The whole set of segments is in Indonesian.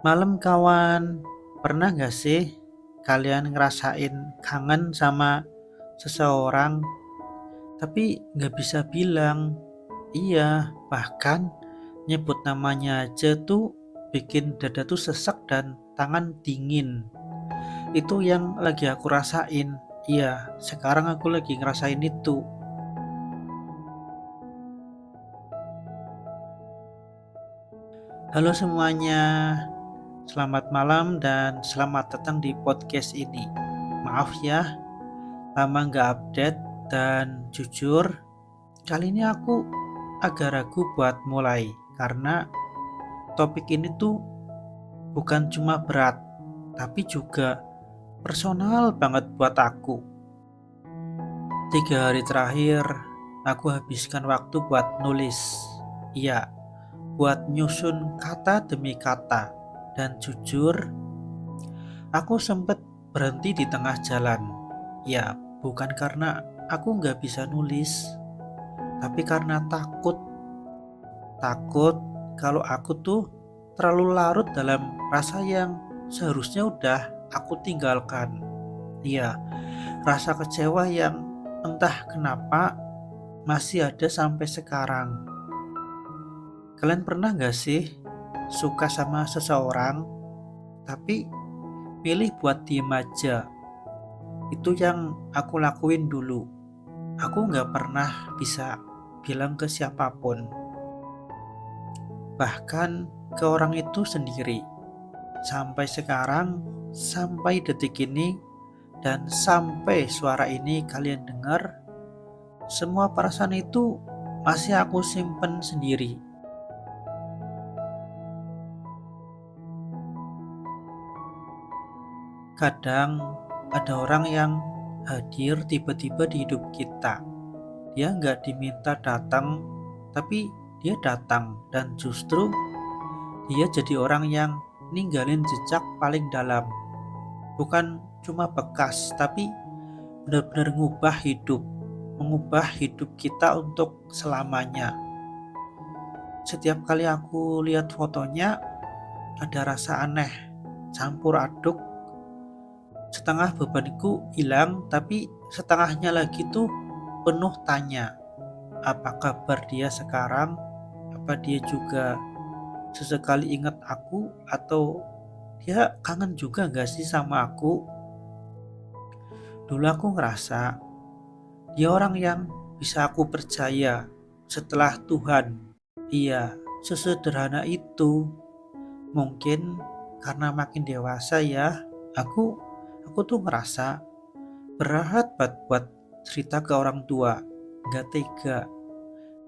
Malam kawan, pernah gak sih kalian ngerasain kangen sama seseorang tapi gak bisa bilang? Iya, bahkan nyebut namanya aja tuh bikin dada tuh sesek dan tangan dingin. Itu yang lagi aku rasain. Iya, sekarang aku lagi ngerasain itu. Halo semuanya, selamat malam dan selamat datang di podcast ini. Maaf ya, lama nggak update dan jujur, kali ini aku agak ragu buat mulai karena topik ini tuh bukan cuma berat, tapi juga personal banget buat aku. 3 hari terakhir, aku habiskan waktu buat nulis. Iya, buat nyusun kata demi kata. Dan jujur, aku sempet berhenti di tengah jalan. Ya, bukan karena aku nggak bisa nulis, tapi karena takut. Takut kalau aku tuh terlalu larut dalam rasa yang seharusnya udah aku tinggalkan. Iya, rasa kecewa yang entah kenapa masih ada sampai sekarang. Kalian pernah gak sih suka sama seseorang tapi pilih buat diem aja? Itu yang aku lakuin dulu. Aku gak pernah bisa bilang ke siapapun, bahkan ke orang itu sendiri. Sampai sekarang, sampai detik ini, dan sampai suara ini kalian dengar, semua perasaan itu masih aku simpen sendiri. Kadang ada orang yang hadir tiba-tiba di hidup kita. Dia nggak diminta datang, tapi dia datang dan justru dia jadi orang yang ninggalin jejak paling dalam. Bukan cuma bekas, tapi benar-benar mengubah hidup kita untuk selamanya. Setiap kali aku lihat fotonya, ada rasa aneh, campur aduk. Setengah bebanku hilang, tapi setengahnya lagi tuh penuh tanya. Apa kabar dia sekarang? Apa dia juga sesekali ingat aku? Atau dia kangen juga gak sih sama aku? Dulu aku ngerasa dia orang yang bisa aku percaya setelah Tuhan. Iya, sesederhana itu. Mungkin karena makin dewasa ya, aku tuh ngerasa berat banget buat cerita ke orang tua. Gak tega,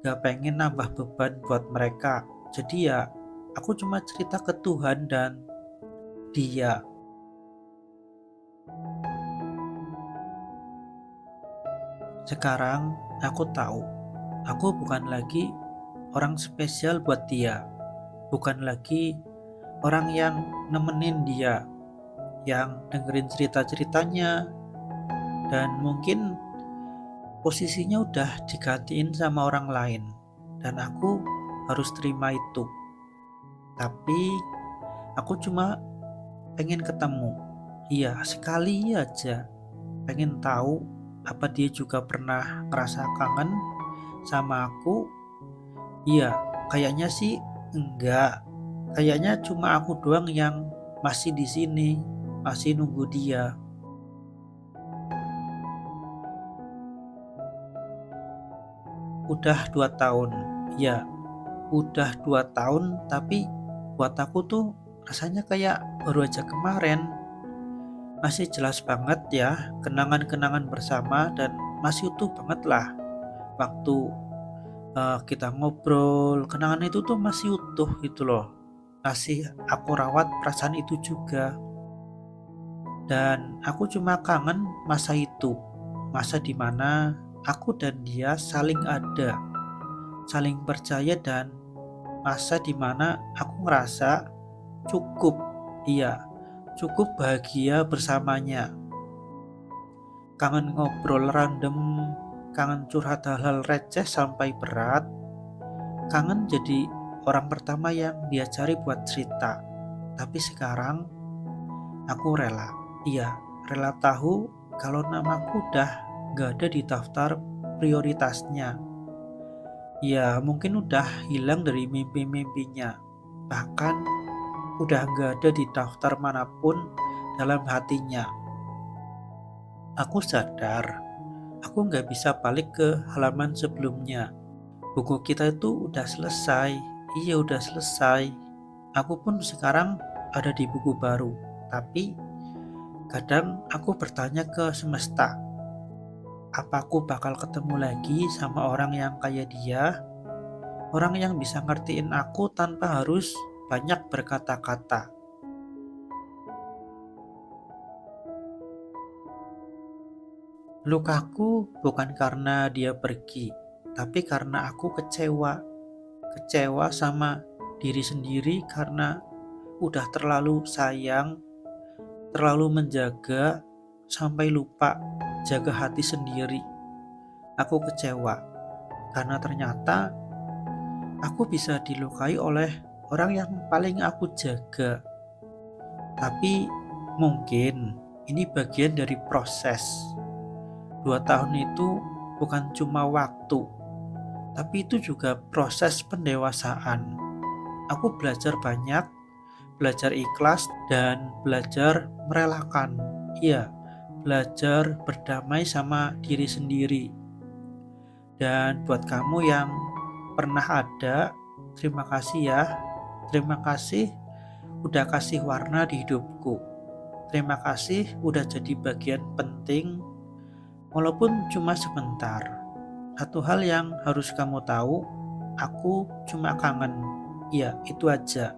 gak pengen nambah beban buat mereka. Jadi ya, aku cuma cerita ke Tuhan dan dia. Sekarang aku tahu, aku bukan lagi orang spesial buat dia. Bukan lagi orang yang nemenin dia, yang dengerin cerita-ceritanya, dan mungkin posisinya udah digantiin sama orang lain. Dan aku harus terima itu. Tapi aku cuma pengen ketemu. Iya, sekali aja. Pengen tahu apa dia juga pernah ngerasa kangen sama aku. Iya, kayaknya sih enggak. Kayaknya cuma aku doang yang masih di sini, masih nunggu dia. Udah 2 tahun. Ya, udah 2 tahun tapi buat aku tuh rasanya kayak baru aja kemarin. Masih jelas banget ya kenangan-kenangan bersama dan masih utuh banget lah waktu kita ngobrol. Kenangan itu tuh masih utuh gitu loh. Masih aku rawat perasaan itu juga. Dan aku cuma kangen masa itu. Masa dimana aku dan dia saling ada, saling percaya, dan masa dimana aku ngerasa cukup. Iya, cukup bahagia bersamanya. Kangen ngobrol random, kangen curhat hal-hal receh sampai berat, kangen jadi orang pertama yang dia cari buat cerita. Tapi sekarang aku rela. Iya, rela tahu kalau namaku udah gak ada di daftar prioritasnya. Ya, mungkin udah hilang dari mimpi-mimpinya. Bahkan udah gak ada di daftar manapun dalam hatinya. Aku sadar, aku gak bisa balik ke halaman sebelumnya. Buku kita itu udah selesai. Iya, udah selesai. Aku pun sekarang ada di buku baru. Tapi kadang aku bertanya ke semesta, apa aku bakal ketemu lagi sama orang yang kayak dia? Orang yang bisa ngertiin aku tanpa harus banyak berkata-kata. Lukaku bukan karena dia pergi, tapi karena aku kecewa. Kecewa sama diri sendiri karena udah terlalu sayang, terlalu menjaga, sampai lupa jaga hati sendiri. Aku kecewa karena ternyata aku bisa dilukai oleh orang yang paling aku jaga. Tapi mungkin ini bagian dari proses. 2 tahun itu bukan cuma waktu, tapi itu juga proses pendewasaan. Aku belajar banyak, belajar ikhlas, dan belajar merelakan. Iya, belajar berdamai sama diri sendiri. Dan buat kamu yang pernah ada, terima kasih ya. Terima kasih udah kasih warna di hidupku. Terima kasih udah jadi bagian penting, walaupun cuma sebentar. Satu hal yang harus kamu tahu, aku cuma kangen. Iya, itu aja.